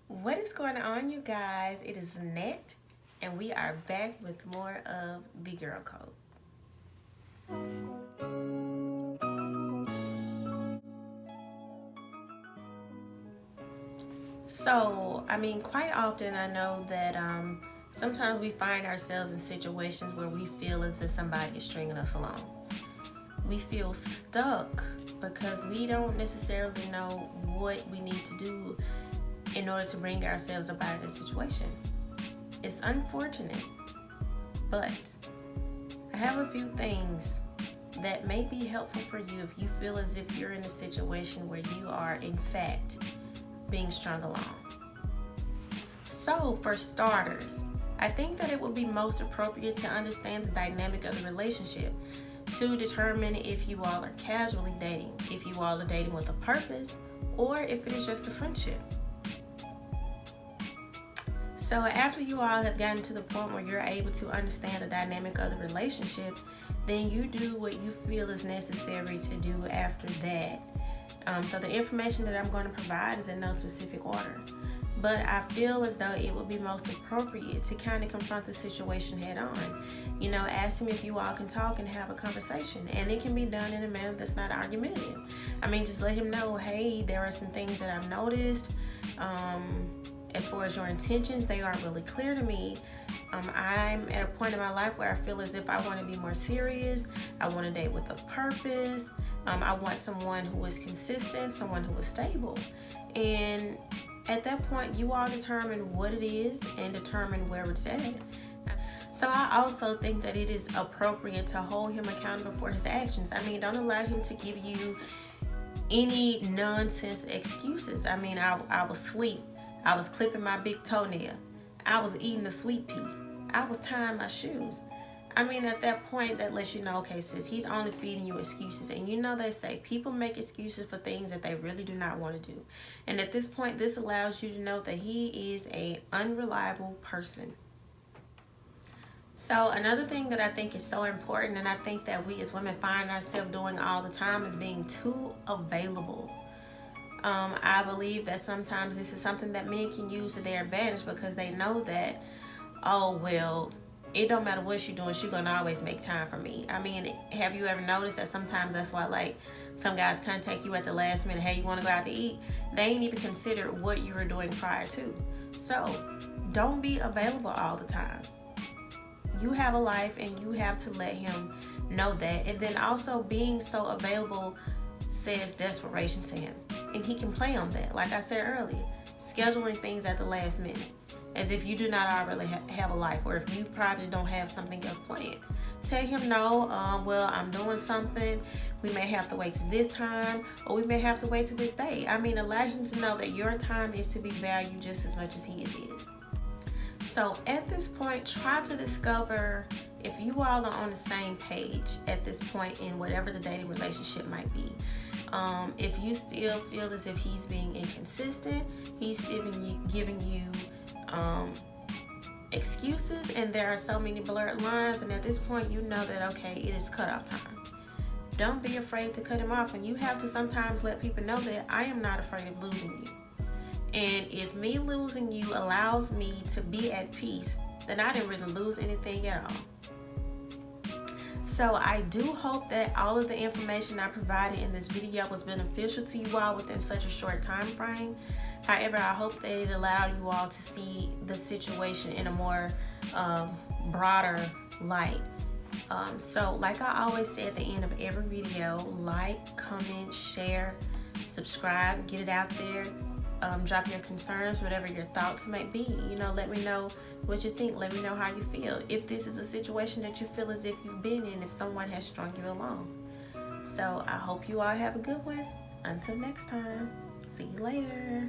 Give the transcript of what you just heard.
What is going on, you guys? It is Nette, and we are back with more of the Girl Code. Quite often I know that sometimes we find ourselves in situations where we feel as if somebody is stringing us along. We feel stuck because we don't necessarily know what we need to do in order to bring ourselves up out of this situation. It's unfortunate, but I have a few things that may be helpful for you if you feel as if you're in a situation where you are, in fact, being strung along. So, for starters, I think that it would be most appropriate to understand the dynamic of the relationship to determine if you all are casually dating, if you all are dating with a purpose, or if it is just a friendship. So after you all have gotten to the point where you're able to understand the dynamic of the relationship, then you do what you feel is necessary to do after that. So the information that I'm going to provide is in no specific order. But I feel as though it would be most appropriate to kind of confront the situation head on. Ask him if you all can talk and have a conversation. And it can be done in a manner that's not argumentative. Just let him know, hey, there are some things that I've noticed. As far as your intentions, they aren't really clear to me. I'm at a point in my life where I feel as if I want to be more serious. I want to date with a purpose. I want someone who is consistent, someone who is stable. And at that point, you all determine what it is and determine where it's at. So I also think that it is appropriate to hold him accountable for his actions. Don't allow him to give you any nonsense excuses. I was asleep. I was clipping my big toenail. I was eating a sweet pea. I was tying my shoes. At that point, that lets you know, okay, sis, he's only feeding you excuses. And they say people make excuses for things that they really do not want to do. And at this point, this allows you to know that he is an unreliable person. So another thing that I think is so important, and I think that we as women find ourselves doing all the time, is being too available. I believe that sometimes this is something that men can use to their advantage because they know that, oh, well, it don't matter what she's doing, she's going to always make time for me. Have you ever noticed that sometimes that's why, some guys contact you at the last minute, hey, you want to go out to eat? They ain't even considered what you were doing prior to. So, don't be available all the time. You have a life and you have to let him know that. And then also being so available says desperation to him. And he can play on that. Like I said earlier, scheduling things at the last minute. As if you do not already have a life, or if you probably don't have something else planned. Tell him, no, well, I'm doing something. We may have to wait to this time, or we may have to wait to this day. Allow him to know that your time is to be valued just as much as his is. So at this point, try to discover if you all are on the same page at this point in whatever the dating relationship might be. If you still feel as if he's being inconsistent, he's giving you excuses, and there are so many blurred lines, and at this point you know that, okay, it is cutoff time. Don't be afraid to cut him off, and you have to sometimes let people know that I am not afraid of losing you. And if me losing you allows me to be at peace, then I didn't really lose anything at all. So I do hope that all of the information I provided in this video was beneficial to you all within such a short time frame. However, I hope that it allowed you all to see the situation in a more broader light. So like I always say at the end of every video, like, comment, share, subscribe, get it out there. Drop your concerns, whatever your thoughts might be. Let me know what you think. Let me know how you feel. If this is a situation that you feel as if you've been in, if someone has strung you along. So I hope you all have a good one. Until next time, see you later.